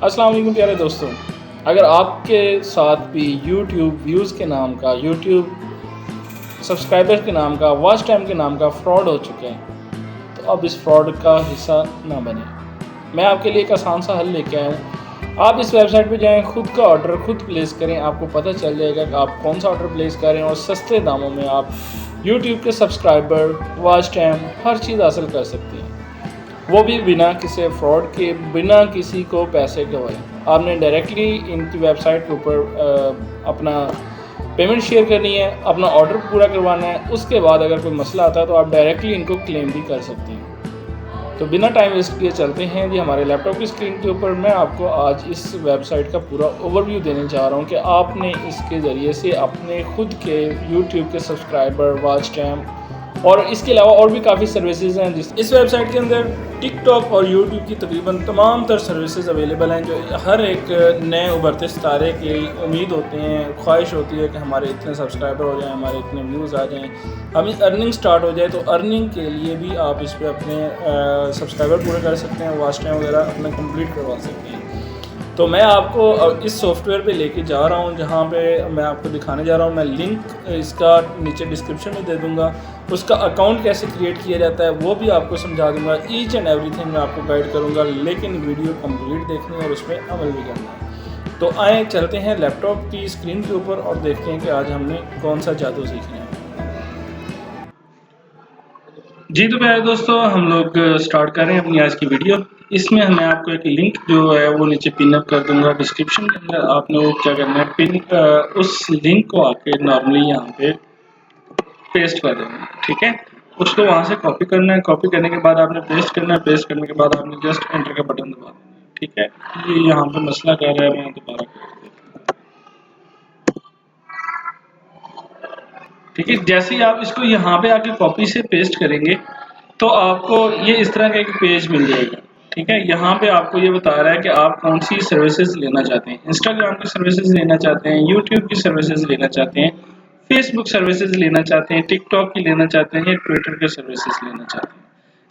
अस्सलाम वालेकुम प्यारे दोस्तों। अगर आपके साथ भी यूट्यूब व्यूज़ के नाम का, यूट्यूब सब्सक्राइबर के नाम का, वॉच टाइम के नाम का फ्रॉड हो चुके हैं, तो अब इस फ्रॉड का हिस्सा ना बने। मैं आपके लिए एक आसान सा हल लेके आया हूँ। आप इस वेबसाइट पे जाएँ, खुद का ऑर्डर खुद प्लेस करें, आपको पता चल जाएगा कि आप कौन सा ऑर्डर प्लेस करें और सस्ते दामों में आप यूट्यूब के सब्सक्राइबर, वॉच टाइम हर चीज़ हासिल कर सकते हैं। वो भी बिना किसी फ्रॉड के, बिना किसी को पैसे गवाए। आपने डायरेक्टली इनकी वेबसाइट के ऊपर अपना पेमेंट शेयर करनी है, अपना ऑर्डर पूरा करवाना है। उसके बाद अगर कोई मसला आता है तो आप डायरेक्टली इनको क्लेम भी कर सकते हैं। तो बिना टाइम वेस्ट किए चलते हैं जी हमारे लैपटॉप की स्क्रीन के ऊपर। मैं आपको आज इस वेबसाइट का पूरा ओवरव्यू देने जा रहा हूँ कि आपने इसके ज़रिए से अपने खुद के यूट्यूब के सब्सक्राइबर, वॉच टाइम और इसके अलावा और भी काफ़ी सर्विसेज हैं। जिस इस वेबसाइट के अंदर टिकटॉक और यूट्यूब की तकरीबन तमाम तर सर्विसेज अवेलेबल हैं, जो हर एक नए उभरते सितारे की उम्मीद होते हैं, ख्वाहिश होती है कि हमारे इतने सब्सक्राइबर हो जाएं, हमारे इतने व्यूज़ आ जाएं, हमें अर्निंग स्टार्ट हो जाए। तो अर्निंग के लिए भी आप इस पर अपने सब्सक्राइबर पूरे कर सकते हैं, वॉच टाइम वगैरह अपना कंप्लीट करवा सकते हैं। तो मैं आपको इस सॉफ्टवेयर पे लेके जा रहा हूँ, जहाँ पे मैं आपको दिखाने जा रहा हूँ। मैं लिंक इसका नीचे डिस्क्रिप्शन में दे दूँगा। उसका अकाउंट कैसे क्रिएट किया जाता है वो भी आपको समझा दूँगा। ईच एंड एवरीथिंग मैं आपको गाइड करूँगा, लेकिन वीडियो कंप्लीट देखनी है और उसमें अमल भी करना है। तो आए चलते हैं लैपटॉप की स्क्रीन के ऊपर और देखते हैं कि आज हमने कौन सा जादू सीखना है। जी तो प्यारे दोस्तों, हम लोग स्टार्ट कर रहे हैं अपनी आज की वीडियो। इसमें मैं आपको एक लिंक जो है वो नीचे पिन अप कर दूंगा डिस्क्रिप्शन के अंदर। आपने वो क्या करना है, उस लिंक को आके नॉर्मली यहाँ पे पेस्ट कर देना है, ठीक है। उसको वहाँ से कॉपी करना है। कॉपी करने के बाद आपने पेस्ट करना है। पेस्ट करने के बाद आपने जस्ट एंटर का बटन दबा देना है, ठीक है। ये यहाँ पे मसला कर रहा है, मैं दोबारा कर देता हूँ, ठीक है। जैसे ही आप इसको यहाँ पे आके कॉपी से पेस्ट करेंगे तो आपको ये इस तरह का एक पेज मिल जाएगा, ठीक है। यहाँ पे आपको ये बता रहा है कि आप कौन सी सर्विसेज लेना चाहते हैं। इंस्टाग्राम की सर्विसेज लेना चाहते हैं, यूट्यूब की सर्विसेज लेना चाहते हैं, फेसबुक सर्विसेज लेना चाहते हैं, टिकटॉक की लेना चाहते हैं, या ट्विटर की सर्विसेज लेना चाहते हैं।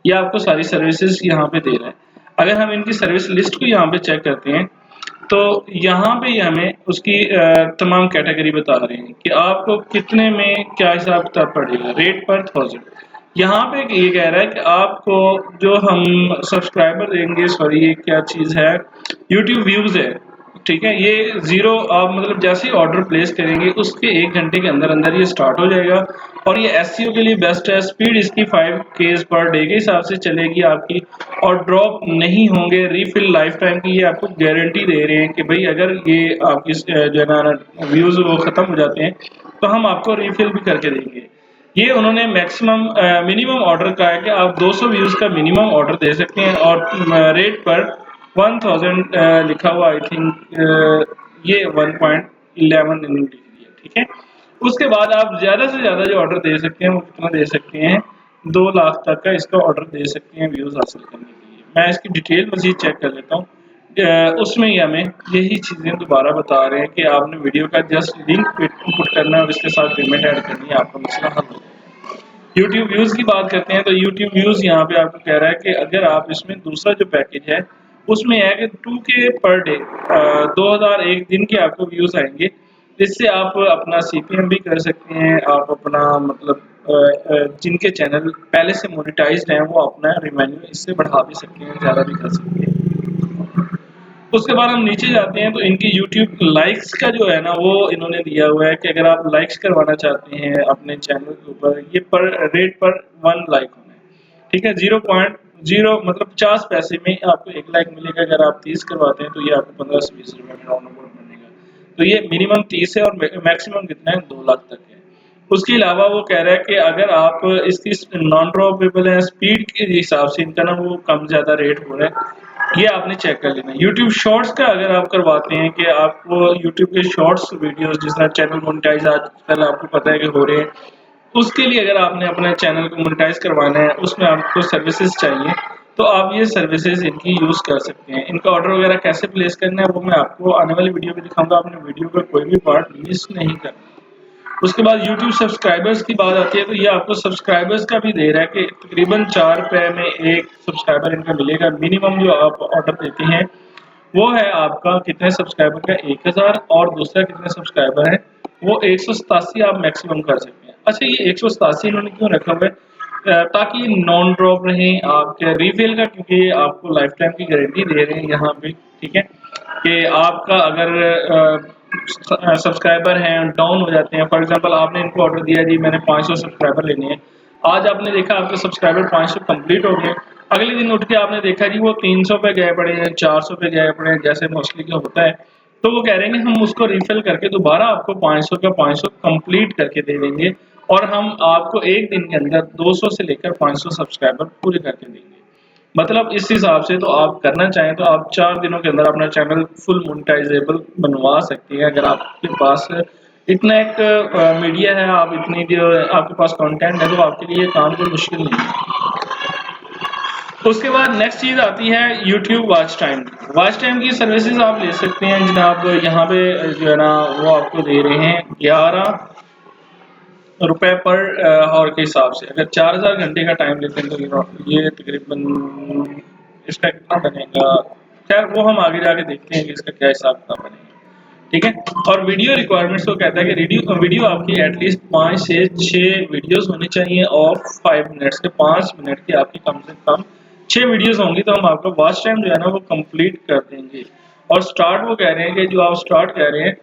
ये आपको सारी सर्विसेज यहाँ पे दे रहा है। अगर हम इनकी सर्विस लिस्ट को यहाँ पे चेक करते हैं तो यहाँ पे ही हमें उसकी तमाम कैटेगरी बता रहे हैं कि आपको कितने में क्या हिसाब किताब पड़ेगा, रेट पर 1000। यहाँ पे ये कह रहा है कि आपको जो हम सब्सक्राइबर देंगे, सॉरी ये क्या चीज़ है, यूट्यूब व्यूज़ है, ठीक है। ये जीरो, आप मतलब जैसे ही ऑर्डर प्लेस करेंगे उसके 1 घंटे के अंदर अंदर ये स्टार्ट हो जाएगा। और ये एसईओ के लिए बेस्ट है। स्पीड इसकी 5Ks पर डे के हिसाब से चलेगी आपकी, और ड्रॉप नहीं होंगे। रीफिल लाइफ टाइम की ये आपको गारंटी दे रहे हैं कि भाई अगर ये आपकी जो है ना व्यूज़ वो ख़त्म हो जाते हैं तो हम आपको रीफिल भी करके देंगे। ये उन्होंने मैक्सिमम मिनिमम ऑर्डर का है कि आप 200 व्यूज़ का मिनिमम ऑर्डर दे सकते हैं, और रेट पर 1000 लिखा हुआ, आई थिंक ये 1.11 इन्होंने लिख दिया, ठीक है। उसके बाद आप ज़्यादा से ज़्यादा जो ऑर्डर दे सकते हैं वो कितना दे सकते हैं, 2 लाख तक का इसका ऑर्डर दे सकते हैं व्यूज़ हासिल करने के लिए। मैं इसकी डिटेल मज़ीद चेक कर लेता हूँ। उसमें ही हमें यही चीज़ें दोबारा बता रहे हैं कि आपने वीडियो का जस्ट लिंक इनपुट करना है और इसके साथ पेमेंट ऐड करनी है, आपका मसला हल हो जाएगा। यूट्यूब व्यूज़ की बात करते हैं तो यूट्यूब व्यूज़ यहाँ पे आपको कह रहा है कि अगर आप इसमें दूसरा जो पैकेज है उसमें है कि 2K पर डे, 2001 दिन के आपको व्यूज़ आएंगे। इससे आप अपना CPM भी कर सकते हैं। आप अपना मतलब जिनके चैनल पहले से मोनेटाइज्ड हैं वो अपना रेवेन्यू इससे बढ़ा भी सकते हैं, ज़्यादा भी कर सकते हैं। उसके बाद हम नीचे जाते हैं तो इनकी YouTube लाइक्स का जो है ना वो इन्होंने दिया हुआ है कि अगर आप लाइक्स करवाना चाहते हैं अपने चैनल के ऊपर, ये पर रेट पर 1 लाइक होना है, ठीक है। 0.0 मतलब 50 पैसे में आपको 1 लाइक मिलेगा। अगर आप 30 करवाते हैं तो ये आपको 15 से 20 रुपए में राउंड अबाउट बनेगा। तो ये मिनिमम 30 है और मैक्सिमम कितना है, 2 लाख तक है। उसके अलावा वो कह रहा है कि अगर आप इसकी नॉन ड्रॉपेबल है, स्पीड के हिसाब से इनका ना वो कम ज़्यादा रेट हो रहा है, ये आपने चेक कर लेना है। यूट्यूब शॉर्ट्स का अगर आप करवाते हैं कि आपको यूट्यूब के शॉर्ट्स वीडियोस जिस तरह चैनल मोनेटाइज आजकल आपको पता है कि हो रहे हैं, उसके लिए अगर आपने अपने चैनल को मोनेटाइज करवाना है, उसमें आपको सर्विसेज चाहिए, तो आप ये सर्विसेज इनकी यूज़ कर सकते हैं। इनका ऑर्डर वगैरह कैसे प्लेस करना है वो मैं आपको आने वाली वीडियो में दिखाऊंगा। आपने वीडियो का कोई भी पार्ट मिस नहीं करना। उसके बाद YouTube सब्सक्राइबर्स की बात आती है तो ये आपको सब्सक्राइबर्स का भी दे रहा है कि तकरीबन 4 रुपए में एक सब्सक्राइबर इनका मिलेगा। मिनिमम जो आप ऑर्डर देते हैं वो है आपका कितने सब्सक्राइबर का 1000, और दूसरा कितने सब्सक्राइबर है वो 187 आप मैक्सिमम कर सकते हैं। अच्छा, ये 187 इन्होंने क्यों रखा हुआ है? ताकि नॉन ड्रॉप रहें आपके रिफिल का, क्योंकि आपको लाइफ टाइम की गारंटी दे रहे हैं यहाँ पे, ठीक है, कि आपका अगर सब्सक्राइबर हैं डाउन हो जाते हैं, फॉर एग्जांपल आपने इनको ऑर्डर दिया जी मैंने 500 सब्सक्राइबर लेने हैं, आज आपने देखा आपके सब्सक्राइबर 500 कंप्लीट हो गए, अगले दिन उठ के आपने देखा जी वो 300 पे गए पड़े हैं, 400 पे गए पड़े हैं, जैसे मोस्टली क्या होता है, तो वो कह रहे हैं कि हम उसको रिफिल करके दोबारा आपको 500 का 500 कंप्लीट करके दे देंगे, और हम आपको एक दिन के अंदर 200 से लेकर 500 सब्सक्राइबर पूरे करके देंगे। मतलब इस हिसाब से तो आप करना चाहें तो आप 4 दिनों के अंदर अपना चैनल फुल मोनेटाइजेबल बनवा सकते हैं, अगर आपके पास इतना एक मीडिया है, आप इतनी जो आपके पास कंटेंट है, तो आपके लिए काम कोई मुश्किल नहीं है। उसके बाद नेक्स्ट चीज़ आती है YouTube watch time. Watch time की सर्विसेज आप ले सकते हैं जनाब, यहाँ पे जो है ना वो आपको दे रहे हैं 11 रुपए पर आवर के हिसाब से। अगर 4000 घंटे का टाइम लेते हैं तो ये तकरीबन इसका कितना बनेगा, खैर वो हम आगे जाके देखते हैं कि इसका क्या हिसाब किताब बनेगा, ठीक है। और वीडियो रिक्वायरमेंट्स को कहता है कि वीडियो आपकी एटलीस्ट 5 से 6 वीडियोस होनी चाहिए, और 5 मिनट से 5 मिनट की आपकी कम से कम 6 वीडियोस होंगी, तो हम आपका वॉच टाइम जो है ना वो कंप्लीट कर देंगे। और स्टार्ट वो कह रहे हैं कि जो आप स्टार्ट कह रहे हैं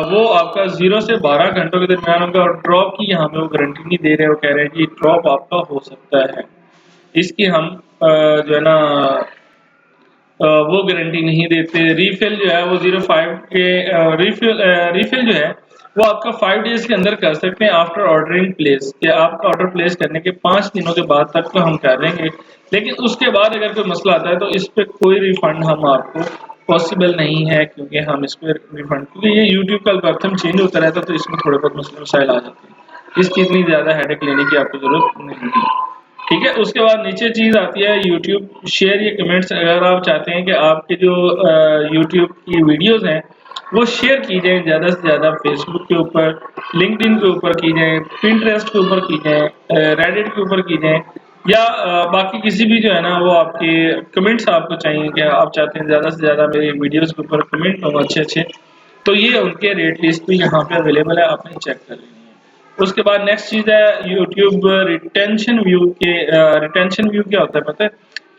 वो आपका 0 से 12 घंटों के दरमियान होगा, और ड्रॉप की यहाँ पे वो गारंटी नहीं दे रहे, वो कह रहे हैं कि ड्रॉप आपका हो सकता है, इसकी हम जो है ना वो गारंटी नहीं देते। रीफिल जो है वो 05 के रीफिल जो है वो आपका 5 डेज के अंदर कर सकते हैं आफ्टर ऑर्डरिंग प्लेस, कि आपका ऑर्डर प्लेस करने के 5 दिनों के बाद तक तो हम कर देंगे, लेकिन उसके बाद अगर कोई मसला आता है तो इस पे कोई रिफंड हम आपको पॉसिबल नहीं है, क्योंकि हम इस पे रिफंड, क्योंकि ये यूट्यूब का एल्गोरिथम चेंज होता रहता है, तो इसमें थोड़े बहुत मसले मसाइल आ जाते हैं, इसकी इतनी ज़्यादा हेडेक लेने की आपको ज़रूरत नहीं है, ठीक है। उसके बाद नीचे चीज़ आती है यूट्यूब शेयर या कमेंट्स। अगर आप चाहते हैं कि आपके जो यूट्यूब की वीडियोस हैं वो शेयर की जाए ज़्यादा से ज़्यादा, फेसबुक के ऊपर, लिंक्डइन के ऊपर की जाए, पिंटरेस्ट के ऊपर की जाए, रेडिट के ऊपर की जाए, या बाकी किसी भी जो है ना वो आपके कमेंट्स आपको चाहिए कि आप चाहते हैं ज़्यादा से ज़्यादा मेरे वीडियोज़ के ऊपर कमेंट हो अच्छे अच्छे, तो ये उनके रेट लिस्ट भी यहाँ पे अवेलेबल है, आपने चेक कर लेनी है। उसके बाद नेक्स्ट चीज़ है यूट्यूब रिटेंशन व्यू के। रिटेंशन व्यू क्या होता है पता है?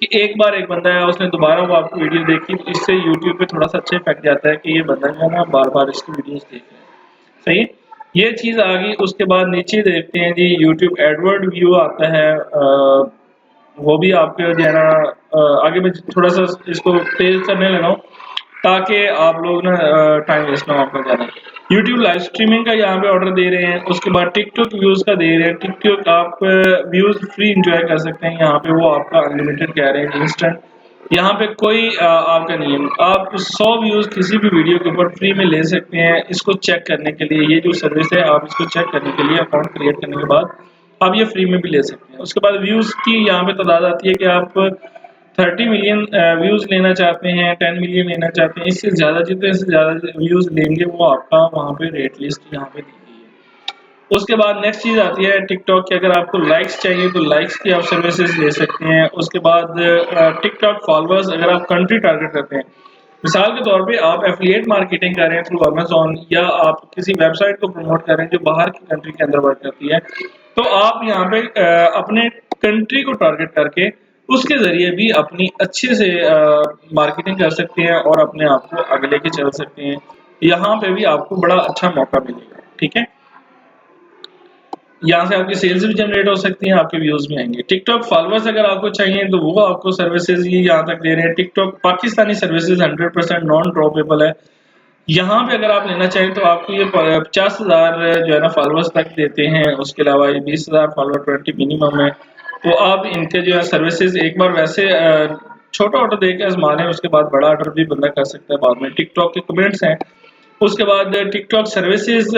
कि एक बार एक बंदा है उसने दोबारा वो आपकी वीडियो देखी, तो इससे यूट्यूब पे थोड़ा सा अच्छा इफेक्ट जाता है कि ये बंदा जो है ना बार बार इसकी वीडियोस देख रहा है, सही है। ये चीज़ आ गई। उसके बाद नीचे देखते हैं जी यूट्यूब एडवर्ड व्यू आता है, वो भी आपके जो है ना आगे मैं थोड़ा सा इसको तेज करने लगा हूँ ताकि आप लोग ना टाइम वेस्ट ना हो आपका ज़्यादा। यूट्यूब लाइव स्ट्रीमिंग का यहाँ पे ऑर्डर दे रहे हैं। उसके बाद टिकटॉक व्यूज़ का दे रहे हैं। टिकटॉक आप व्यूज़ फ्री इंजॉय कर सकते हैं, यहाँ पे वो आपका अनलिमिटेड कह रहे हैं, इंस्टेंट, यहाँ पे कोई आपका नहीं है। आप 100 व्यूज़ किसी भी वीडियो के ऊपर फ्री में ले सकते हैं। इसको चेक करने के लिए ये जो सर्विस है, आप इसको चेक करने के लिए अकाउंट क्रिएट करने के बाद आप ये फ्री में भी ले सकते हैं। उसके बाद व्यूज़ की यहाँ पे तादाद आती है कि आप 30 मिलियन व्यूज़ लेना चाहते हैं, 10 मिलियन लेना चाहते हैं, इससे ज़्यादा जितने से ज़्यादा व्यूज़ लेंगे वो आपका वहाँ पे रेट लिस्ट यहाँ पे दी गई है। उसके बाद नेक्स्ट चीज़ आती है टिकटॉक की। अगर आपको लाइक्स चाहिए तो लाइक्स की आप सर्विसेज ले सकते हैं। उसके बाद टिकटॉक फॉलोअर्स, अगर आप कंट्री टारगेट करते हैं, मिसाल के तौर पे आप एफिलिएट मार्केटिंग कर रहे हैं थ्रू अमेज़न, या आप किसी वेबसाइट को प्रमोट कर रहे हैं जो बाहर की कंट्री के अंदर वर्क करती है, तो आप यहाँ पे अपने कंट्री को टारगेट करके उसके ज़रिए भी अपनी अच्छे से मार्केटिंग कर सकते हैं और अपने आप को आगे लेके चल सकते हैं। यहाँ पे भी आपको बड़ा अच्छा मौका मिलेगा, ठीक है। यहाँ से आपकी सेल्स भी जनरेट हो सकती हैं, आपके व्यूज भी आएंगे। टिकटॉक फॉलोअर्स अगर आपको चाहिए तो वो आपको सर्विसेज ये यहाँ तक दे रहे हैं। TikTok Pakistani services 100% non droppable है। यहाँ पे अगर आप लेना चाहें तो आपको ये 50,000 जो है ना फॉलोअर्स तक देते हैं। उसके अलावा ये 20,000 फॉलोअर 20 मिनिमम है। तो आप इनके जो है सर्विसेज एक बार वैसे छोटा ऑर्डर दे के आजमा लें, उसके बाद बड़ा ऑर्डर भी बंदा कर सकता है बाद में। टिकटॉक के कमेंट्स हैं। उसके बाद टिकटॉक सर्विसेज,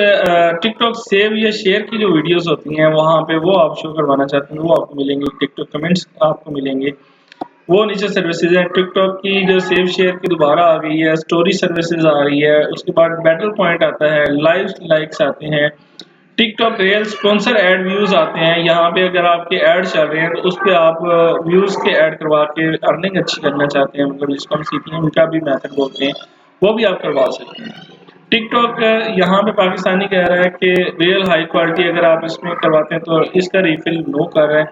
टिकटॉक सेव या शेयर की जो वीडियोस होती हैं वहाँ पे वो आप शो करवाना चाहते हैं वो आपको मिलेंगी। टिकटॉक कमेंट्स आपको मिलेंगे, वो नीचे सर्विसेज है। टिकटॉक की जो सेव शेयर की दोबारा आ गई है। स्टोरी सर्विसेज आ रही है। उसके बाद बैटल पॉइंट आता है, लाइव लाइक्स आते हैं, TikTok real sponsor add views आते हैं। यहाँ पे अगर आपके ऐड चल रहे हैं तो उस पे आप व्यूज के ऐड करवा के अर्निंग अच्छी करना चाहते हैं, मतलब जिसको हम सीपीएम का भी मेथड बोलते हैं, वो भी आप करवा सकते हैं। टिकटॉक यहाँ पे पाकिस्तानी कह रहा है कि रियल हाई क्वालिटी अगर आप इसमें करवाते हैं तो इसका रिफिल नो कर रहा है।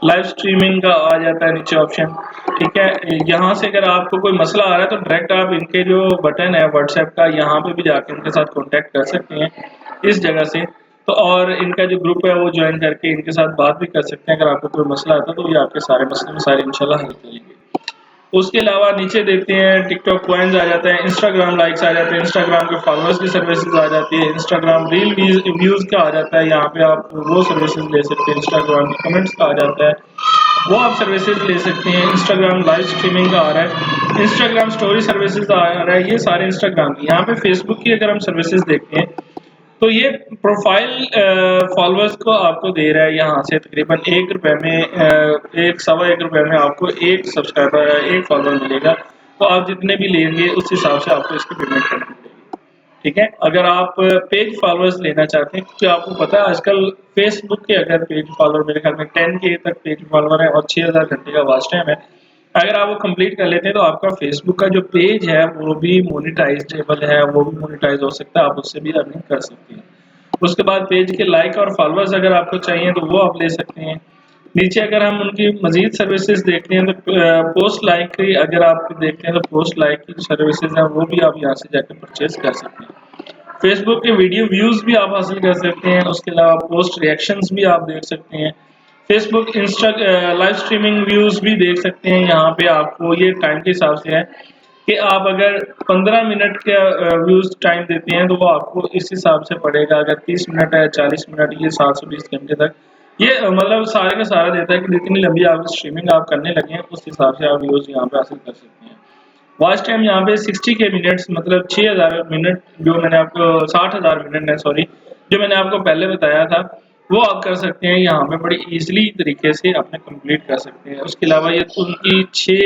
लाइव स्ट्रीमिंग का आ जाता है नीचे ऑप्शन, ठीक है। यहाँ से अगर आपको कोई मसला आ रहा है तो डायरेक्ट आप इनके जो बटन है व्हाट्सएप का, यहाँ पे भी जाके इनके साथ कॉन्टेक्ट कर सकते हैं इस जगह से। तो और इनका जो ग्रुप है वो ज्वाइन करके इनके साथ बात भी कर सकते हैं। अगर आपको कोई मसला आता है तो ये आपके सारे मसले में सारे इंशाल्लाह हल करेंगे। उसके अलावा नीचे देखते हैं टिकटॉक कॉइन्स आ जाता है, इंस्टाग्राम लाइक्स आ जाते हैं, इंस्टाग्राम के फॉलोअर्स की सर्विसेज आ जाती है, इंस्टाग्राम रील व्यूज का आ जाता है। यहाँ पे आप वो सर्विसेज ले सकते हैं। इंस्टाग्राम के कमेंट्स का आ जाता है, वो आप सर्विसेज ले सकते हैं। इंस्टाग्राम लाइव स्ट्रीमिंग का आ रहा है, इंस्टाग्राम स्टोरी सर्विसेज आ रहा है, ये सारे इंस्टाग्राम की। यहाँ पे फेसबुक की अगर हम सर्विसेज देखते हैं तो ये प्रोफाइल फॉलोअर्स को आपको दे रहा है यहाँ से तकरीबन ₹1 में, 1 सवा 1 रुपए में आपको एक सब्सक्राइबर, एक फॉलोअर मिलेगा। तो आप जितने भी लेंगे उस हिसाब से आपको इसकी पेमेंट करनी पड़ेगी, ठीक है। अगर आप पेज फॉलोअर्स लेना चाहते हैं, क्योंकि आपको पता है आजकल फेसबुक के अगर पेज फॉलोअर मेरे ख्याल में 10K तक पेज फॉलोअर है और 6000 घंटे का वॉच टाइम है। अगर आप वो कंप्लीट कर लेते हैं तो आपका फेसबुक का जो पेज है वो भी मोनेटाइजेबल है, वो भी मोनेटाइज हो सकता है, आप उससे भी अर्निंग कर सकते हैं। उसके बाद पेज के लाइक और फॉलोअर्स अगर आपको चाहिए तो वो आप ले सकते हैं। नीचे अगर हम उनकी मजीद सर्विसेज देखते हैं तो पोस्ट लाइक की अगर आप देखते हैं तो पोस्ट लाइक की सर्विसेज हैं वो भी आप यहाँ से जाकर परचेज कर सकते हैं। फेसबुक के वीडियो व्यूज भी आप हासिल कर सकते हैं। उसके अलावा पोस्ट रिएक्शंस भी आप देख सकते हैं। Facebook Insta live streaming views भी देख सकते हैं। यहाँ पे आपको ये टाइम के हिसाब से है कि आप अगर 15 मिनट का व्यूज टाइम देते हैं तो वो आपको इस हिसाब से पड़ेगा। अगर 30 मिनट है, 40 मिनट, ये 720 घंटे तक ये मतलब सारे का सारा देता है कि जितनी लंबी आप स्ट्रीमिंग आप करने लगे हैं उस हिसाब से आप व्यूज यहाँ पे हासिल कर सकते हैं। वॉच टाइम यहाँ पे 60K मिनट्स मतलब 6000 मिनट, जो मैंने आपको 60,000 मिनट है सॉरी, जो मैंने आपको पहले बताया था वो आप कर सकते हैं। यहाँ पे बड़ी इजीली तरीके से अपने कंप्लीट कर सकते हैं। उसके अलावा ये उनकी 6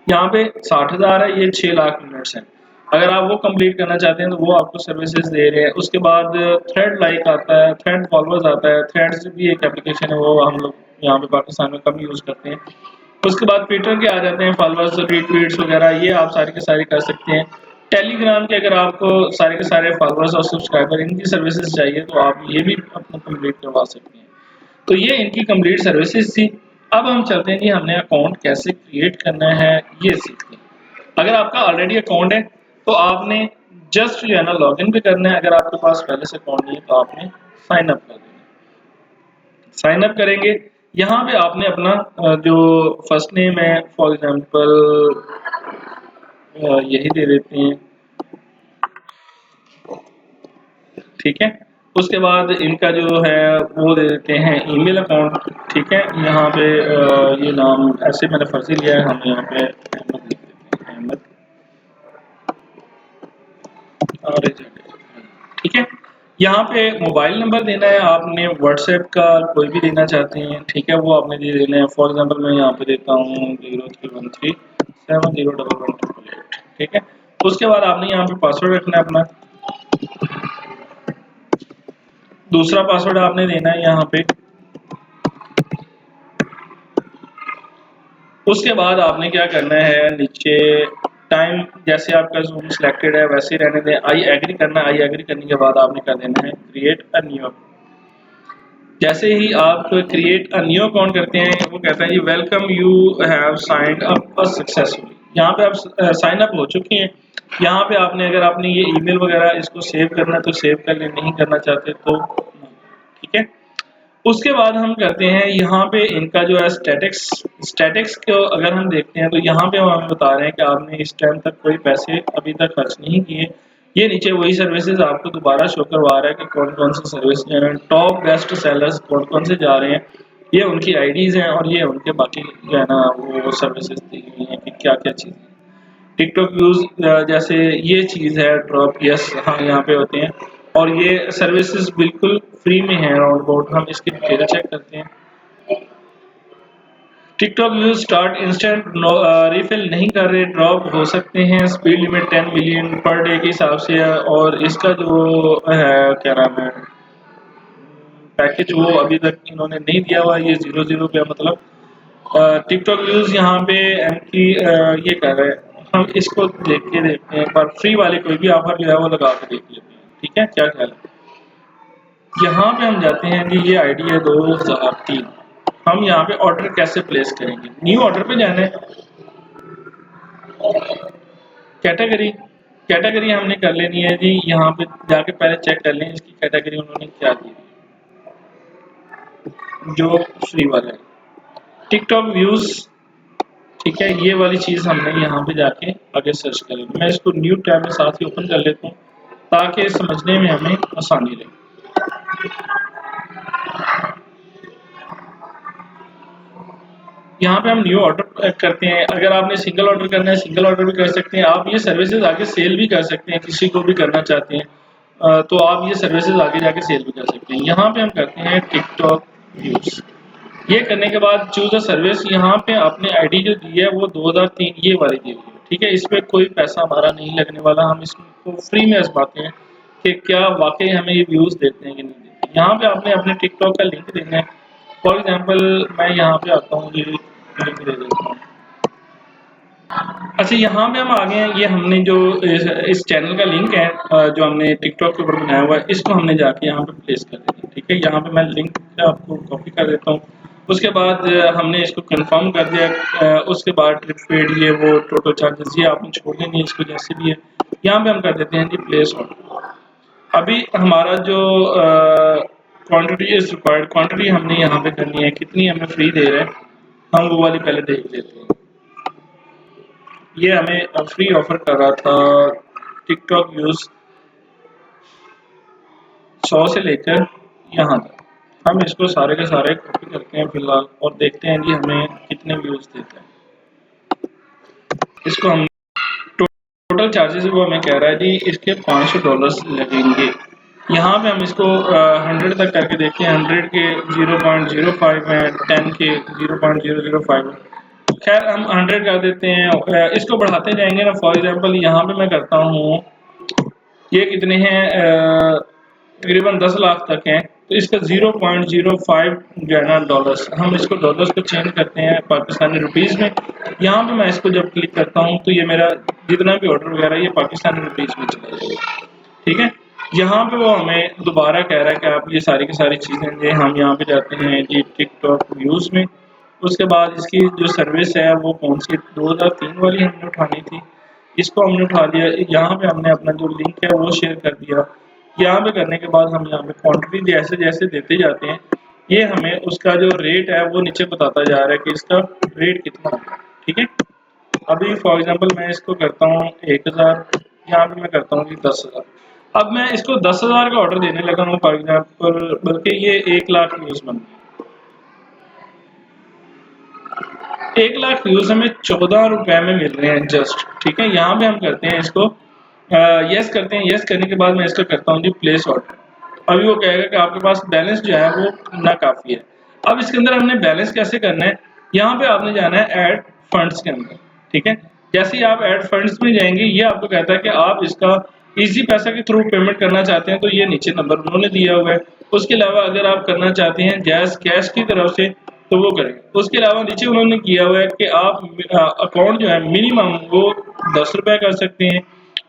यहाँ पे 60,000 है, ये 6 लाख मिनट्स हैं। अगर आप वो कंप्लीट करना चाहते हैं तो वो आपको सर्विसेज दे रहे हैं। उसके बाद थ्रेड लाइक आता है, थ्रेड फॉलोअर्स आता है, थ्रेड्स भी एक एप्लीकेशन है, वो हम लोग यहाँ पे पाकिस्तान में कम यूज करते हैं। उसके बाद ट्विटर के आ जाते हैं फॉलोअर्स, रीट्वीट्स वगैरह, ये आप सारे के सारे कर सकते हैं। टेलीग्राम के अगर आपको सारे के सारे फॉलोअर्स और सब्सक्राइबर इनकी सर्विसेज चाहिए तो आप ये भी अपना कंप्लीट करवा सकते हैं। तो ये इनकी कंप्लीट सर्विसेज थी। अब हम चलते हैं कि हमने अकाउंट कैसे क्रिएट करना है ये सीखते हैं। अगर आपका ऑलरेडी अकाउंट है तो आपने जस्ट जो है ना लॉगिन भी करना है। अगर आपके पास पहले से अकाउंट नहीं है तो आपने साइन अप कर देना है। साइन अप करेंगे, यहाँ पे आपने अपना जो फर्स्ट नेम है फॉर एग्जांपल यही दे देते हैं, ठीक है। उसके बाद इनका जो है वो दे देते हैं ईमेल अकाउंट, ठीक है। यहाँ पे ये नाम ऐसे मैंने फर्जी लिया है, हम यहाँ पे अहमद लिख देते हैं, अहमद ठीक है। यहाँ पे मोबाइल नंबर देना है आपने, व्हाट्सएप का कोई भी देना चाहते हैं, ठीक है, वो आपने दे देना है। फॉर एग्जांपल मैं यहाँ पे देता हूँ 0313701188, ठीक है। उसके बाद आपने यहाँ पे पासवर्ड रखना है अपना, दूसरा पासवर्ड आपने देना है यहाँ पे। उसके बाद आपने क्या करना है, नीचे टाइम जैसे आपका जूम सिलेक्टेड है वैसे ही रहने दें, आई एग्री करना है। आई एग्री करने के बाद आपने कर देना है क्रिएट अ न्यू अकाउंट। जैसे ही आप क्रिएट अ न्यू अकाउंट करते हैं वो कहता है welcome you have signed up successfully. यहाँ पे आप साइन अप हो चुके हैं। यहाँ पे आपने अगर आपने ये ईमेल वगैरह इसको सेव करना है तो सेव कर लें, नहीं करना चाहते तो ठीक है। उसके बाद हम करते हैं यहाँ पे इनका जो है स्टैटिक्स को अगर हम देखते हैं तो यहाँ पे हम हमें बता रहे हैं कि आपने इस टाइम तक कोई पैसे अभी तक खर्च नहीं किए। ये नीचे वही सर्विसेज आपको दोबारा शो करवा रहा है कि कौन कौन सी सर्विस जो है टॉप बेस्ट सेलर्स कौन कौन से जा रहे हैं, ये उनकी आईडीज हैं और ये उनके बाकी जो है ना वो सर्विसेज दी हुई हैं कि क्या क्या चीज़। टिकटॉक व्यूज जैसे ये चीज़ है ड्रॉप, यस हाँ यहाँ पे होते हैं और ये सर्विसेज बिल्कुल फ्री में है। राउंड अबाउट हम इसकी डिटेल चेक करते हैं। TikTok views start instant refill नहीं कर रहे, ड्रॉप हो सकते हैं, speed limit 10 million per day के हिसाब से है, और इसका जो है क्या नाम है पैकेज वो अभी तक इन्होंने नहीं दिया हुआ, ये 00 पे मतलब टिकटॉक व्यूज यहाँ पे एंट्री ये कर रहे हैं। हम इसको देखते हैं पर फ्री वाले कोई भी ऑफर जो है वो लगा के देख लेते हैं, ठीक है क्या ख्याल है। यहाँ पे हम जाते हैं जी, ये आईडी है 2003। हम यहाँ पे ऑर्डर कैसे प्लेस करेंगे, न्यू ऑर्डर पे जाना है, कैटेगरी कैटेगरी हमने कर लेनी है जी, यहाँ पे जाके पहले चेक कर लें इसकी कैटेगरी उन्होंने क्या दी जो फ्री वाला है, टिकटॉक व्यूज, ठीक है ये वाली चीज हमने यहाँ पे जाके आगे सर्च करेंगे। मैं इसको न्यू टैब में साथ ही ओपन कर लेता हूँ ताकि समझने में हमें आसानी रहे। यहाँ पे हम न्यू ऑर्डर करते हैं, अगर आपने सिंगल ऑर्डर करना है सिंगल ऑर्डर भी कर सकते हैं, आप ये सर्विसेज आगे सेल भी कर सकते हैं, किसी को भी करना चाहते हैं तो आप ये सर्विसेज आगे जाके सेल भी कर सकते हैं। यहाँ पे हम करते हैं टिकटॉक व्यूज, ये करने के बाद चूज अ सर्विस, यहाँ पे आपने आईडी जो दी है वो 2003 ये वाली दी हुई है, ठीक है इसमें कोई पैसा हमारा नहीं लगने वाला, हम इसको फ्री में आजमाते हैं कि क्या वाकई हमें ये व्यूज देते हैं कि नहीं देते। यहाँ पे आपने अपने टिकटॉक का लिंक देना है, फॉर एग्जाम्पल मैं यहाँ पे आता हूँ जी, लिंक दे देता हूँ। अच्छा यहाँ पे हम आ गए हैं, ये हमने जो इस चैनल का लिंक है जो हमने टिकटॉक के ऊपर बनाया हुआ है, इसको हमने जाके यहाँ पे प्लेस कर देना है, ठीक है यहाँ पे मैं लिंक आपको कॉपी कर देता हूँ। उसके बाद हमने इसको कंफर्म कर दिया, उसके बाद ट्रिप पेड ये वो टोटल चार्जेस ये आपने छोड़ देनी इसको जैसे भी है। यहाँ पे हम कर देते हैं जी प्लेस ऑर्डर। अभी हमारा जो क्वांटिटी इज रिक्वायर्ड, क्वांटिटी हमने यहाँ पे करनी है, कितनी हमें फ्री दे रहे हैं हम वो वाली पहले देख लेते हैं। ये हमें फ्री ऑफर कर रहा था टिकटॉक व्यूज 100 से लेकर यहाँ तक, हम इसको सारे के सारे कॉपी करते हैं फिलहाल और देखते हैं कि हमें कितने व्यूज देता है। इसको हम टोटल चार्जेस वो हमें कह रहा है जी इसके $500 लगेंगे। यहाँ पे हम इसको 100 तक करके देखते हैं, 100 के 0.05 है, 10 के 0.005 है, खैर हम 100 कर देते हैं। इसको बढ़ाते जाएंगे ना, फॉर एग्जांपल यहाँ पे मैं करता हूँ, ये कितने हैं तकरीबन 10 लाख तक हैं, तो इसका 0.05 जो है ना डॉलर्स, हम इसको डॉलर्स को चेंज करते हैं पाकिस्तानी रुपीज़ में। यहाँ पे मैं इसको जब क्लिक करता हूँ तो ये मेरा जितना भी ऑर्डर वगैरह ये पाकिस्तानी रुपीज़ में चला जाएगा, ठीक है। यहाँ पे वो हमें दोबारा कह रहा है कि आप ये सारी की सारी चीज़ें दें, हम यहाँ पे जाते हैं जी टिकटॉक व्यूज़ में। उसके बाद इसकी जो सर्विस है वो कौन सी 2003 वाली हमने उठानी थी, इसको हमने उठा लिया। यहाँ पे हमने अपना जो लिंक है वो शेयर कर दिया। यहाँ पे करने के बाद हम यहाँ पे क्वांटिटी जैसे जैसे देते जाते हैं ये हमें उसका जो रेट है वो नीचे बताता जा रहा है कि इसका रेट कितना होगा, ठीक है। अभी फॉर एग्जांपल मैं इसको करता हूँ 1000, यहाँ पे मैं करता हूँ कि 10,000। अब मैं इसको 10,000 का ऑर्डर देने लगा हूँ फॉर एग्जाम्पल, बल्कि ये 1 लाख व्यूज बन गए। 1 लाख व्यूज हमें 14 रुपए में मिल रहे हैं जस्ट, ठीक है। यहाँ पे हम करते हैं इसको यस करते हैं, यस करने के बाद मैं इसको करता हूँ जी प्लेस ऑर्डर। अभी वो कहेगा कि आपके पास बैलेंस जो है वो ना काफी है। अब इसके अंदर हमने बैलेंस कैसे करना है, यहाँ पे आपने जाना है ऐड फंड्स के अंदर, ठीक है। जैसे ही आप ऐड फंड्स में जाएंगे ये आपको कहता है कि आप इसका इजी पैसा के थ्रू पेमेंट करना चाहते हैं, तो ये नीचे नंबर उन्होंने दिया हुआ है। उसके अलावा अगर आप करना चाहते हैं जैस कैश की तरफ से तो वो करेंगे। उसके अलावा नीचे उन्होंने किया हुआ है कि आप अकाउंट जो है मिनिमम वो 10 रुपए कर सकते हैं।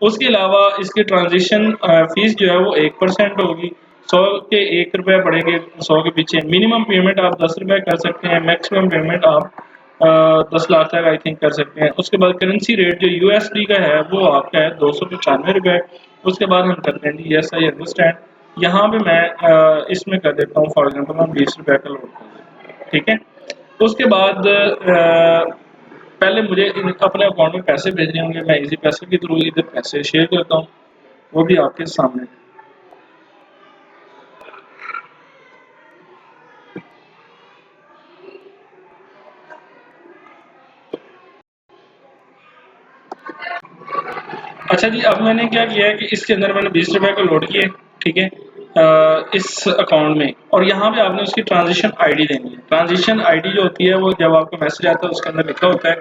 उसके अलावा इसकी ट्रांजेक्शन फीस जो है वो 1% होगी, 100 के 1 रुपया पड़ेंगे 100 के पीछे। मिनिमम पेमेंट आप 10 रुपये कर सकते हैं, मैक्सिमम पेमेंट आप 10 लाख तक आई थिंक कर सकते हैं। उसके बाद करेंसी रेट जो यूएसडी का है वो आपका है 295 रुपये। उसके बाद हम करते हैं जी यस आई अंडरस्टैंड। यहाँ पे मैं इसमें कर देता हूँ फॉर एग्जाम्पल हम 20 रुपये का लोड कर देते हैं, ठीक है। उसके बाद पहले मुझे अपने अकाउंट में पैसे भेजने होंगे, मैं इजी पैसे के थ्रू इधर पैसे शेयर करता हूँ, वो भी आपके सामने। अच्छा जी, अब मैंने क्या किया है कि इसके अंदर मैंने 20 रुपए का लोड किया, ठीक है। इस अकाउंट में, और यहाँ पे आपने उसकी ट्रांजेक्शन आईडी देनी है। ट्रांजेक्शन आईडी जो होती है वो जब आपको मैसेज आता है उसके अंदर लिखा होता है,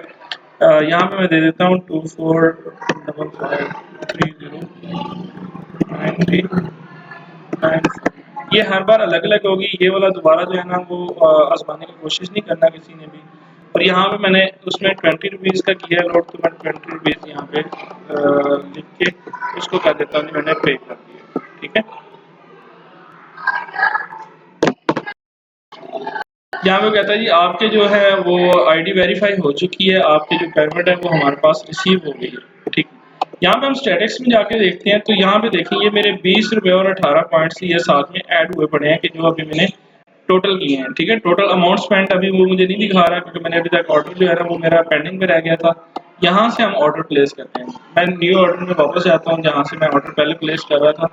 यहाँ पे मैं दे देता हूँ 2455309394। ये हर बार अलग अलग होगी, ये वाला दोबारा जो है ना वो आजमाने की कोशिश नहीं करना किसी ने भी। और यहाँ पे मैंने उसमें 20 रुपीज़ का किया लोड, तो मैं 20 रुपीज़ यहाँ पे लिख के उसको कर देता हूँ, मैंने पे कर दिया। ठीक है, यहाँ पे कहता है जी आपके जो है वो आईडी वेरीफाई हो चुकी है, आपकी जो पेमेंट है वो हमारे पास रिसीव हो गई है। ठीक, यहाँ पे हम स्टेटस में जाके देखते हैं, तो यहाँ पे देखिए ये मेरे 20 रुपये और 18 पॉइंट्स ये साथ में ऐड हुए पड़े हैं कि जो अभी मैंने टोटल किए हैं। ठीक है, टोटल अमाउंट स्पेंड अभी वो मुझे नहीं दिखा रहा क्योंकि मैंने अभी तक ऑर्डर जो है ना वो मेरा पेंडिंग में रह गया था। यहाँ से हम ऑर्डर प्लेस करते हैं, मैं न्यू ऑर्डर में वापस जाता हूँ जहाँ से मैं ऑर्डर पहले प्लेस कर रहा था।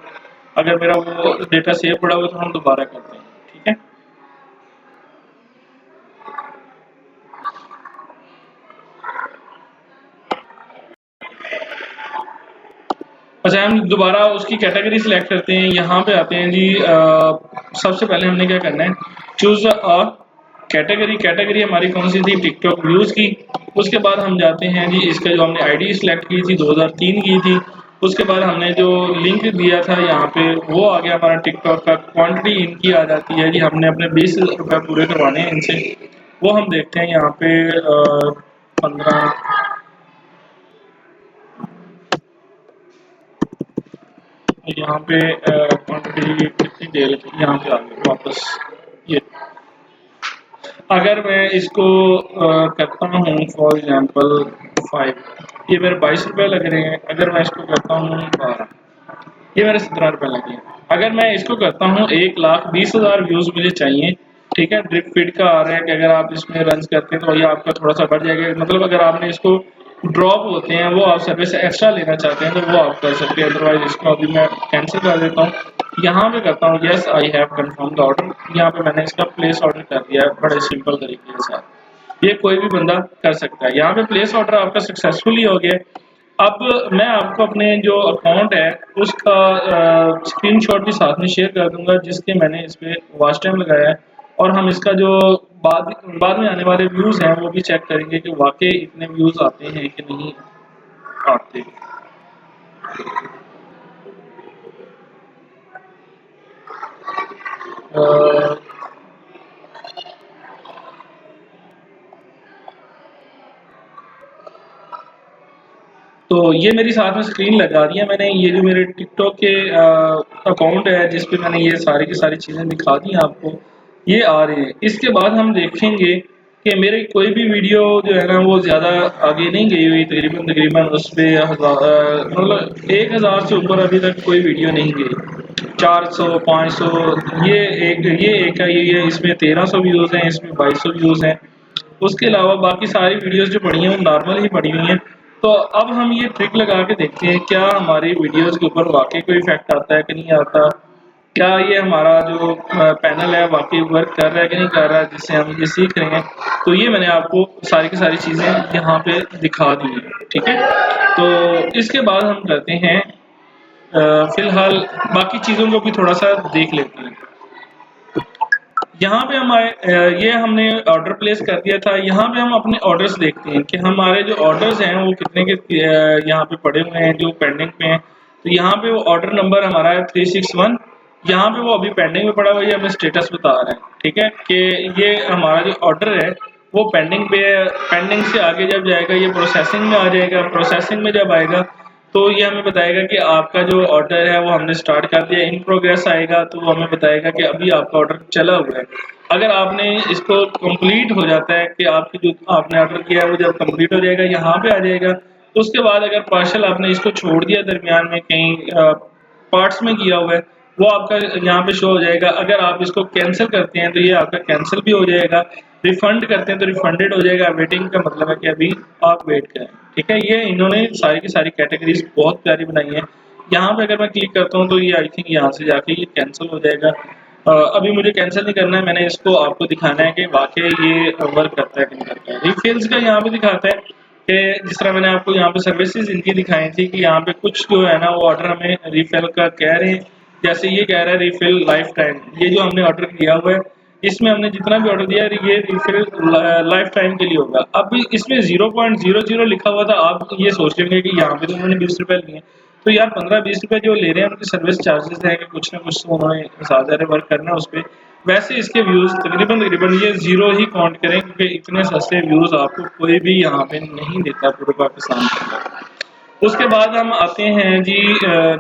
अगर मेरा वो डेटा सेव पड़ा हुआ तो हम दोबारा करते हैं। ठीक है, अच्छा हम दोबारा उसकी कैटेगरी सिलेक्ट करते हैं, यहाँ पे आते हैं जी। सबसे पहले हमने क्या करना है, चूज अ कैटेगरी। कैटेगरी हमारी कौन सी थी, टिकटॉक व्यूज की। उसके बाद हम जाते हैं जी, इसका जो हमने आईडी सिलेक्ट की थी 2003 की थी। उसके बाद हमने जो लिंक दिया था यहाँ पे वो आ गया हमारा टिकटॉक का। क्वांटिटी इनकी आ जाती है जी, हमने अपने 20 रुपये पूरे करवाने हैं इनसे। वो हम देखते हैं यहाँ पे 15, यहाँ पे क्वांटिटी कितनी देर यहाँ पे आ गई वापस। ये अगर मैं इसको करता हूँ फॉर एग्जांपल 5, ये मेरे 22 रुपये लग रहे हैं। अगर मैं इसको करता हूँ 12, ये मेरे 17 रुपये लगे हैं। अगर मैं इसको करता हूँ 1,20,000 व्यूज मुझे चाहिए। ठीक है, ड्रिप फीड का आ रहा है कि अगर आप इसमें रन करते हैं तो ये आपका थोड़ा सा बढ़ जाएगा। मतलब अगर आपने इसको ड्रॉप होते हैं वो आप सर्विस एक्स्ट्रा लेना चाहते हैं तो वो आप कर सकते हैं, अदरवाइज इसको अभी मैं कैंसिल कर देता हूँ। यहाँ पे करता हूँ yes I have confirm the order, यहाँ पे मैंने इसका प्लेस ऑर्डर कर दिया है बड़े सिंपल तरीके के साथ। ये कोई भी बंदा कर सकता है। यहाँ पे प्लेस ऑर्डर आपका सक्सेसफुली हो गया। अब मैं आपको अपने जो अकाउंट है उसका स्क्रीनशॉट भी साथ में शेयर कर दूंगा जिसके मैंने इस पे वॉच टाइम लगाया है, और हम इसका जो बाद में आने वाले व्यूज़ हैं वो भी चेक करेंगे कि वाकई इतने व्यूज़ आते हैं कि नहीं आते। अ, तो ये मेरी साथ में स्क्रीन लगा दी है मैंने। ये जो मेरे टिकटॉक के अकाउंट है जिस पे मैंने ये सारी की सारी चीज़ें दिखा दी हैं आपको, ये आ रहे हैं। इसके बाद हम देखेंगे कि मेरे कोई भी वीडियो जो है ना वो ज़्यादा आगे नहीं गई हुई, तकरीबन तकरीबन उस पर मतलब 1000 से ऊपर अभी तक कोई वीडियो नहीं गई। 400 500 ये एक है, ये इसमें 1300 व्यूज़ हैं, इसमें 2200 व्यूज़ हैं। उसके अलावा बाकी सारी वीडियोस जो पड़ी हैं वो नॉर्मल ही पड़ी हुई हैं। तो अब हम ये ट्रिक लगा के देखते हैं क्या हमारी वीडियोस के ऊपर वाकई कोई इफेक्ट आता है कि नहीं आता। क्या ये हमारा जो पैनल है वाकई वर्क कर रहा है कि नहीं कर रहा है जिससे हम ये सीख रहे हैं। तो ये मैंने आपको सारी की सारी चीज़ें यहाँ पे दिखा दी हैं। ठीक है, तो इसके बाद हम करते हैं फिलहाल बाकी चीज़ों को भी थोड़ा सा देख लेते हैं। यहाँ पे हमारे ये हमने ऑर्डर प्लेस कर दिया था। यहाँ पे हम अपने ऑर्डर्स देखते हैं कि हमारे जो ऑर्डर्स हैं वो कितने के यहाँ पे पड़े हुए हैं जो पेंडिंग पे हैं। तो यहाँ पे वो ऑर्डर नंबर हमारा है 361। यहाँ पे वो अभी पेंडिंग में पड़ा हुआ है, हमें स्टेटस बता रहा है। ठीक है, कि ये हमारा जो ऑर्डर है वो पेंडिंग पे है। पेंडिंग से आगे जब जाएगा ये प्रोसेसिंग में आ जाएगा। प्रोसेसिंग में जब आएगा तो ये हमें बताएगा कि आपका जो ऑर्डर है वो हमने स्टार्ट कर दिया। इन प्रोग्रेस आएगा तो वो हमें बताएगा कि अभी आपका ऑर्डर चला हुआ है। अगर आपने इसको कंप्लीट हो जाता है कि आपकी जो आपने ऑर्डर किया है वो जब कंप्लीट हो जाएगा यहाँ पे आ जाएगा। तो उसके बाद अगर पार्शल आपने इसको छोड़ दिया दरमियान में कहीं पार्ट्स में किया हुआ है वो आपका यहाँ पे शो हो जाएगा। अगर आप इसको कैंसिल करते हैं तो ये आपका कैंसिल भी हो जाएगा। रिफंड करते हैं तो रिफंडेड हो जाएगा। वेटिंग का मतलब है कि अभी आप वेट करें। ठीक है, ये इन्होंने सारी की सारी कैटेगरीज बहुत प्यारी बनाई है। यहाँ पे अगर मैं क्लिक करता हूँ तो ये आई थिंक यहाँ से जाके ये कैंसिल हो जाएगा। अभी मुझे कैंसिल नहीं करना है, मैंने इसको आपको दिखाना है कि वाकई ये वर्क करता है कि नहीं करता है। रिफिल्स का यहाँ पे दिखाता है कि जिस तरह मैंने आपको यहाँ पे सर्विसेज इनकी दिखाई थी कि यहाँ पे कुछ जो है ना वो ऑर्डर हमें रिफिल का कह रहे हैं जैसे ये कह रहा है रिफिल लाइफ टाइम, ये जो हमने ऑर्डर किया हुआ है इसमें हमने जितना भी ऑर्डर दिया है ये रिफिल लाइफ टाइम के लिए होगा। अब इसमें 0.00 लिखा हुआ था, आप ये सोच लेंगे कि यहाँ पे तो उन्होंने 20 रुपये लिए, तो यार 15-20 रुपये जो ले रहे हैं उनकी सर्विस चार्जेस है कि कुछ ना कुछ तो उन्होंने ज़्यादा वर्क करना है उस पर। वैसे इसके व्यूज़ तकरीबन ये ज़ीरो ही काउंट करें, क्योंकि इतने सस्ते व्यूज़ आपको कोई भी यहाँ पे नहीं देता पूरे पाकिस्तान के अंदर। उसके बाद हम आते हैं जी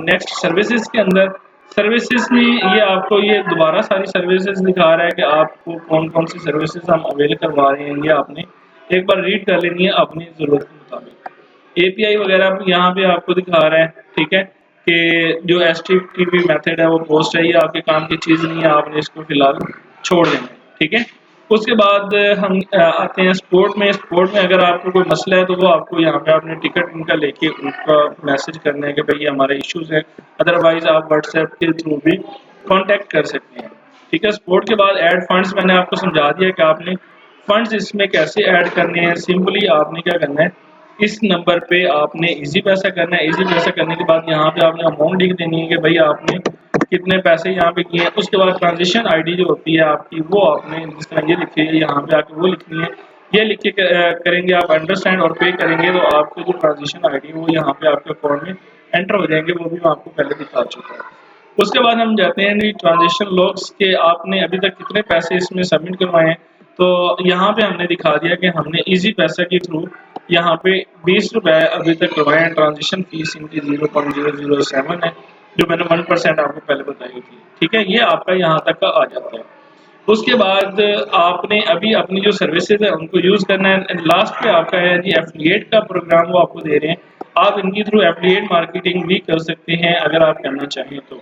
नेक्स्ट सर्विसेज के अंदर। सर्विसेज में ये आपको ये दोबारा सारी सर्विसेज दिखा रहा है कि आपको कौन कौन सी सर्विसेज हम अवेल करवा रहे हैं, ये आपने एक बार रीड कर लेनी है अपनी ज़रूरत के मुताबिक। एपीआई वगैरह यहाँ पे आपको दिखा रहा है, ठीक है, कि जो एचटीटीपी मेथड है वो पोस्ट है, ये आपके काम की चीज़ नहीं है, आपने इसको फिलहाल छोड़ देना है, ठीक है। उसके बाद हम आते हैं स्पोर्ट में। स्पोर्ट में अगर आपको कोई मसला है तो वो आपको यहाँ पे आपने टिकट इनका लेके उनका मैसेज करना है कि भाई ये हमारे इश्यूज हैं, अदरवाइज आप व्हाट्सएप के थ्रू भी कांटेक्ट कर सकते हैं, ठीक है। स्पोर्ट के बाद ऐड फंड्स, मैंने आपको समझा दिया कि आपने फंड्स इसमें कैसे ऐड करने हैं। सिंपली आपने क्या करना है, इस नंबर पे आपने इजी पैसा करना है। इजी पैसा करने के बाद यहाँ पे आपने अमाउंट लिख देनी है कि भाई आपने कितने पैसे यहाँ पे किए हैं। उसके बाद ट्रांजेक्शन आईडी जो होती है आपकी वो आपने जिस तरह ये लिखी है यहाँ पे आके वो लिखनी है। ये लिख के करेंगे आप अंडरस्टैंड और पे करेंगे तो आपको जो ट्रांजेक्शन आईडी वो यहाँ पे आपके अकाउंट में एंटर हो जाएंगे, वो भी मैं आपको पहले दिखा चुका हूँ। उसके बाद हम जाते हैं ट्रांजेक्शन लॉग्स के, आपने अभी तक कितने पैसे इसमें सबमिट करवाए हैं। तो यहाँ पे हमने दिखा दिया कि हमने इजी पैसा के थ्रू यहाँ पे 20 रुपये अभी तक करवाए हैं। ट्रांजेक्शन फीस इनकी 0.007 है, जो मैंने 1% आपको पहले बताई थी, ठीक है। ये आपका यहाँ तक का आ जाता है। उसके बाद आपने अभी अपनी जो सर्विसेज है उनको यूज़ करना है। लास्ट पे आपका है जी एफिलिएट का प्रोग्राम, वो आपको दे रहे हैं। आप इनकी थ्रू एफिलिएट मार्केटिंग भी कर सकते हैं अगर आप करना चाहें तो।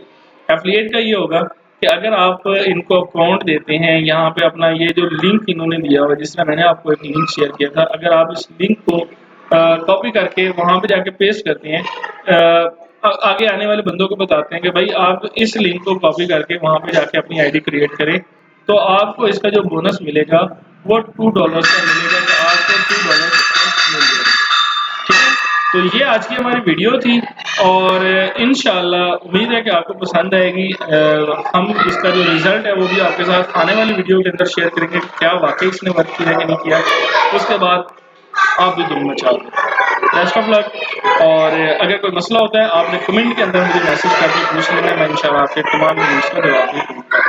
एफिलिएट का ये होगा कि अगर आप इनको अकाउंट देते हैं, यहाँ पे अपना ये जो लिंक इन्होंने दिया हुआ है, जिस तरह मैंने आपको एक लिंक शेयर किया था, अगर आप इस लिंक को कॉपी करके वहाँ पे जाके पेस्ट करते हैं, आगे आने वाले बंदों को बताते हैं कि भाई आप इस लिंक को कॉपी करके वहाँ पे जाके अपनी आईडी क्रिएट करें, तो आपको इसका जो बोनस मिलेगा वो $2 का मिलेगा, तो आपको $2 मिल जाएगा, ठीक है। तो ये आज की हमारी वीडियो थी और इंशाल्लाह उम्मीद है कि आपको पसंद आएगी। हम इसका जो रिजल्ट है वो भी आपके साथ आने वाली वीडियो के अंदर शेयर करेंगे कि क्या वाकई इसने वर्क किया कि नहीं किया। उसके बाद आप भी धूम मचा दो। Best of luck. और अगर कोई मसला होता है आपने कमेंट के अंदर मुझे मैसेज करके पूछ लेना, मैं इंशाल्लाह आपके तमाम कमेंट्स का जवाब दूंगा।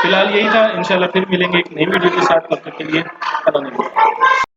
फिलहाल यही था, इंशाल्लाह फिर मिलेंगे एक नई वीडियो के साथ, तब तक के लिए अल्लाह।